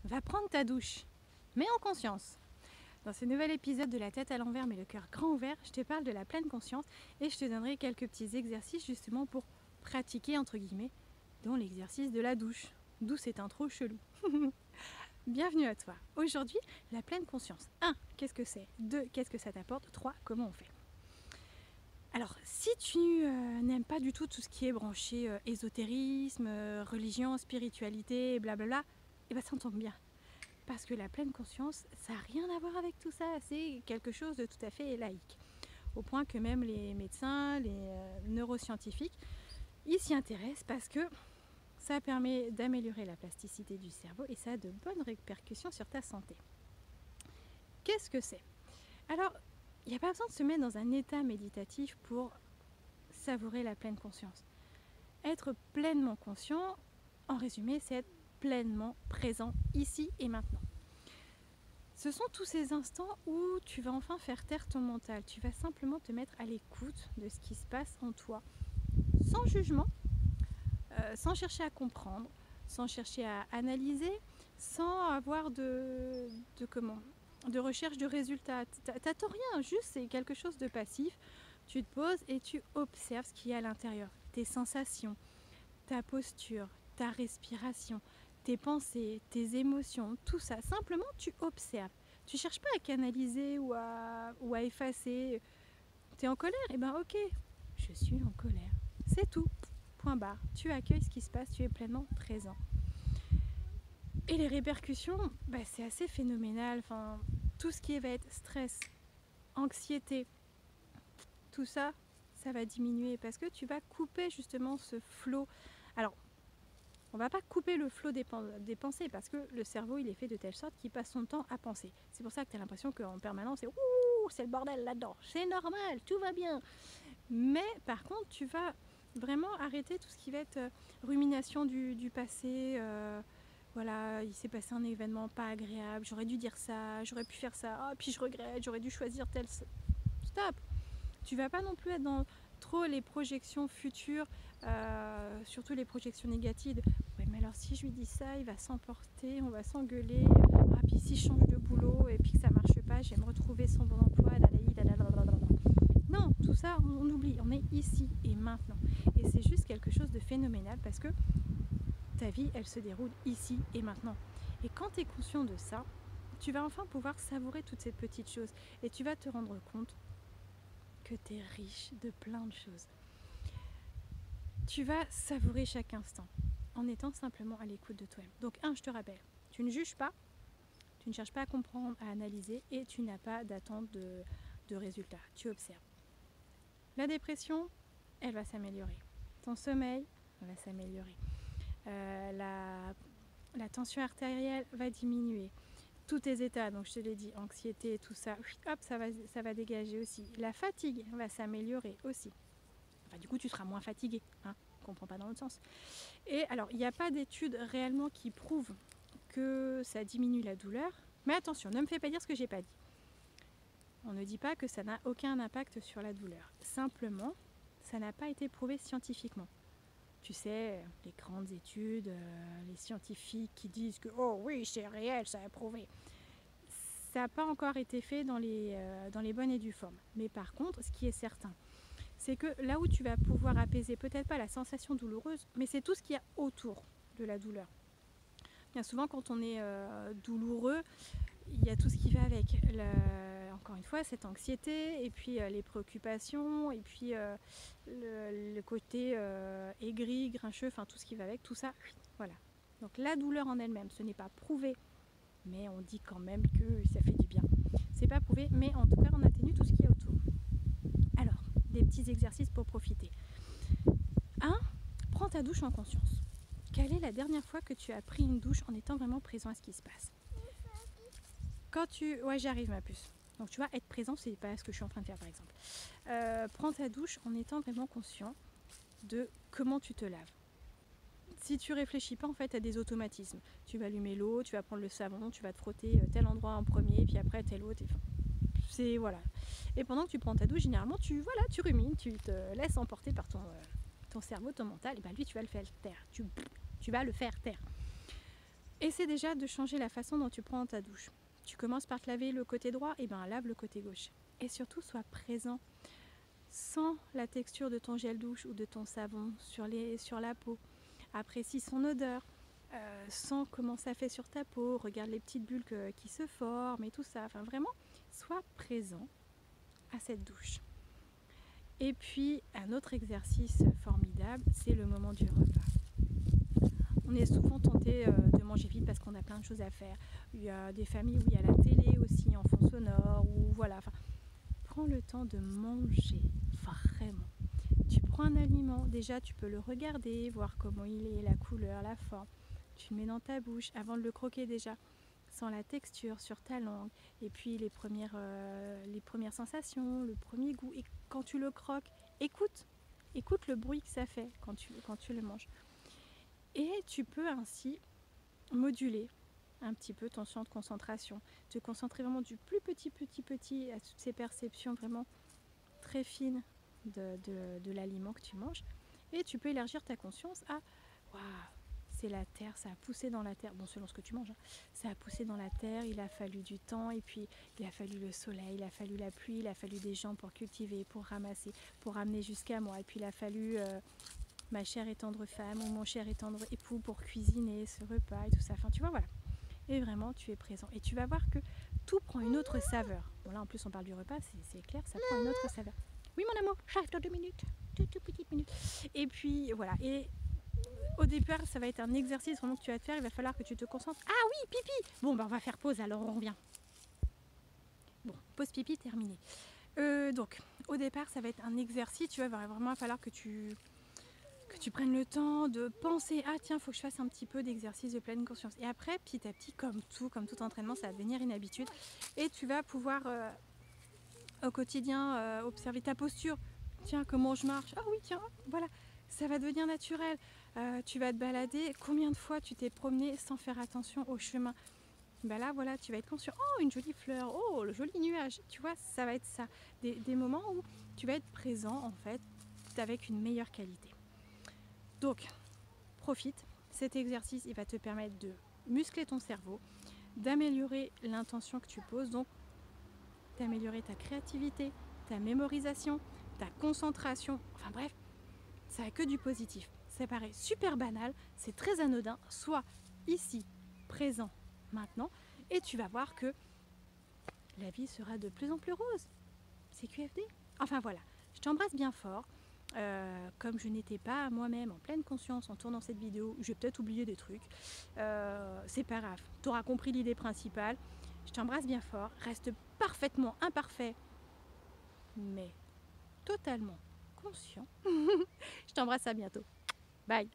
Va prendre ta douche, mais en conscience. Dans ce nouvel épisode de La tête à l'envers mais le cœur grand ouvert, je te parle de la pleine conscience et je te donnerai quelques petits exercices justement pour pratiquer entre guillemets, dont l'exercice de la douche. D'où cette intro chelou. Bienvenue à toi. Aujourd'hui, la pleine conscience. 1. Qu'est-ce que c'est ? 2. Qu'est-ce que ça t'apporte ? 3. Comment on fait ? Alors, si tu n'aimes pas du tout ce qui est branché ésotérisme, religion, spiritualité, blablabla, eh ben ça tombe bien. Parce que la pleine conscience, ça n'a rien à voir avec tout ça. C'est quelque chose de tout à fait laïque. Au point que même les médecins, les neuroscientifiques, ils s'y intéressent parce que ça permet d'améliorer la plasticité du cerveau et ça a de bonnes répercussions sur ta santé. Qu'est-ce que c'est ? Alors, il n'y a pas besoin de se mettre dans un état méditatif pour savourer la pleine conscience. Être pleinement conscient, en résumé, c'est être pleinement présent ici et maintenant. Ce sont tous ces instants où tu vas enfin faire taire ton mental. Tu vas simplement te mettre à l'écoute de ce qui se passe en toi, sans jugement, sans chercher à comprendre, sans chercher à analyser, sans avoir de recherche de résultats. T'attends rien, juste c'est quelque chose de passif. Tu te poses et tu observes ce qu'il y a à l'intérieur. Tes sensations, ta posture, ta respiration, tes pensées, tes émotions, tout ça. Simplement, tu observes. Tu ne cherches pas à canaliser ou à effacer. Tu es en colère ? Eh bien, ok, je suis en colère. C'est tout. Point barre. Tu accueilles ce qui se passe, tu es pleinement présent. Et les répercussions, c'est assez phénoménal. Enfin, tout ce qui va être stress, anxiété, tout ça, ça va diminuer parce que tu vas couper justement ce flot. Alors, on ne va pas couper le flot des pensées parce que le cerveau, il est fait de telle sorte qu'il passe son temps à penser. C'est pour ça que tu as l'impression qu'en permanence, c'est le bordel là-dedans. C'est normal, tout va bien. Mais par contre, tu vas vraiment arrêter tout ce qui va être rumination du passé. Voilà, il s'est passé un événement pas agréable, j'aurais dû dire ça, j'aurais pu faire ça, puis je regrette, j'aurais dû choisir tel... Stop ! Tu vas pas non plus être dans trop les projections futures, surtout les projections négatives. Ouais, mais alors si je lui dis ça, il va s'emporter, on va s'engueuler. Ah, puis si je change de boulot et puis que ça marche pas, je vais me retrouver sans bon emploi. Non, tout ça, on oublie. On est ici et maintenant. Et c'est juste quelque chose de phénoménal parce que ta vie, elle se déroule ici et maintenant. Et quand tu es conscient de ça, tu vas enfin pouvoir savourer toutes ces petites choses et tu vas te rendre compte que tu es riche de plein de choses. Tu vas savourer chaque instant en étant simplement à l'écoute de toi-même. Donc je te rappelle, tu ne juges pas, tu ne cherches pas à comprendre, à analyser et tu n'as pas d'attente de résultats. Tu observes. La dépression, elle va s'améliorer. Ton sommeil va s'améliorer. La tension artérielle va diminuer. Tous tes états, donc je te l'ai dit, anxiété, tout ça, hop, ça va dégager aussi. La fatigue va s'améliorer aussi. Enfin, du coup, tu seras moins fatigué, hein, on ne comprend pas dans l'autre sens. Et alors, il n'y a pas d'études réellement qui prouvent que ça diminue la douleur. Mais attention, ne me fais pas dire ce que j'ai pas dit. On ne dit pas que ça n'a aucun impact sur la douleur. Simplement, ça n'a pas été prouvé scientifiquement. Tu sais, les grandes études, les scientifiques qui disent que « Oh oui, c'est réel, ça a prouvé ». Ça n'a pas encore été fait dans les bonnes et due formes. Mais par contre, ce qui est certain, c'est que là où tu vas pouvoir apaiser, peut-être pas la sensation douloureuse, mais c'est tout ce qu'il y a autour de la douleur. Bien souvent, quand on est douloureux, il y a tout ce qui va avec. Encore une fois, cette anxiété, et puis les préoccupations, et puis le côté aigri, grincheux, enfin tout ce qui va avec, tout ça, voilà. Donc la douleur en elle-même, ce n'est pas prouvé, mais on dit quand même que ça fait du bien. C'est pas prouvé, mais en tout cas, on atténue tout ce qu'il y a autour. Alors, des petits exercices pour profiter. 1. Prends ta douche en conscience. Quelle est la dernière fois que tu as pris une douche en étant vraiment présent à ce qui se passe ? Ouais, j'y arrive ma puce. Donc tu vois, être présent, c'est pas ce que je suis en train de faire par exemple. Prends ta douche en étant vraiment conscient de comment tu te laves. Si tu réfléchis pas en fait à des automatismes, tu vas allumer l'eau, tu vas prendre le savon, tu vas te frotter tel endroit en premier, puis après tel autre. C'est voilà. Et pendant que tu prends ta douche, généralement tu rumines, tu te laisses emporter par ton cerveau, ton mental, et lui tu vas le faire taire. Tu vas le faire taire. Et essaie déjà de changer la façon dont tu prends ta douche. Tu commences par te laver le côté droit, et bien lave le côté gauche. Et surtout, sois présent. Sens la texture de ton gel douche ou de ton savon sur la peau. Apprécie son odeur. Sens comment ça fait sur ta peau. Regarde les petites bulles qui se forment et tout ça. Enfin, vraiment, sois présent à cette douche. Et puis, un autre exercice formidable, c'est le moment du repas. On est souvent tenté de manger vite parce qu'on a plein de choses à faire. Il y a des familles où il y a la télé aussi en fond sonore, ou voilà. Enfin, prends le temps de manger, vraiment. Tu prends un aliment, déjà tu peux le regarder, voir comment il est, la couleur, la forme. Tu le mets dans ta bouche avant de le croquer déjà. Sens la texture sur ta langue, et puis les premières sensations, le premier goût. Et quand tu le croques, écoute le bruit que ça fait quand tu le manges. Et tu peux ainsi moduler un petit peu ton champ de concentration, te concentrer vraiment du plus petit à toutes ces perceptions vraiment très fines de l'aliment que tu manges. Et tu peux élargir ta conscience à waouh, c'est la terre, ça a poussé dans la terre, bon selon ce que tu manges, hein. Ça a poussé dans la terre, il a fallu du temps, et puis il a fallu le soleil, il a fallu la pluie, il a fallu des gens pour cultiver, pour ramasser, pour ramener jusqu'à moi, et puis il a fallu ma chère et tendre femme ou mon cher et tendre époux pour cuisiner ce repas et tout ça. Enfin, tu vois, voilà. Et vraiment, tu es présent. Et tu vas voir que tout prend une autre saveur. Bon, là, en plus, on parle du repas, c'est clair, ça prend une autre saveur. Oui, mon amour, j'arrive dans 2 minutes. 2 petites minutes. Et puis, voilà. Et au départ, ça va être un exercice vraiment que tu vas te faire. Il va falloir que tu te concentres. Ah oui, pipi. Bon, ben, on va faire pause, alors on revient. Bon, pause pipi, terminé. Donc, au départ, ça va être un exercice. Tu vois, il va vraiment falloir que tu prennes le temps de penser, ah tiens, il faut que je fasse un petit peu d'exercice de pleine conscience. Et après, petit à petit, comme tout entraînement, ça va devenir une habitude. Et tu vas pouvoir au quotidien observer ta posture. Tiens, comment je marche. Ah oui, tiens, voilà. Ça va devenir naturel. Tu vas te balader. Combien de fois tu t'es promené sans faire attention au chemin? Ben là, voilà, tu vas être conscient. Oh, une jolie fleur. Oh, le joli nuage. Tu vois, ça va être ça. Des moments où tu vas être présent, en fait, avec une meilleure qualité. Donc, profite. Cet exercice, il va te permettre de muscler ton cerveau, d'améliorer l'intention que tu poses, donc d'améliorer ta créativité, ta mémorisation, ta concentration. Enfin bref, ça n'a que du positif. Ça paraît super banal, c'est très anodin. Sois ici, présent, maintenant, et tu vas voir que la vie sera de plus en plus rose. C'est QFD. Enfin voilà, je t'embrasse bien fort. Comme je n'étais pas moi-même en pleine conscience en tournant cette vidéo, j'ai peut-être oublié des trucs. C'est pas grave, tu auras compris l'idée principale. Je t'embrasse bien fort, reste parfaitement imparfait, mais totalement conscient. Je t'embrasse, à bientôt. Bye.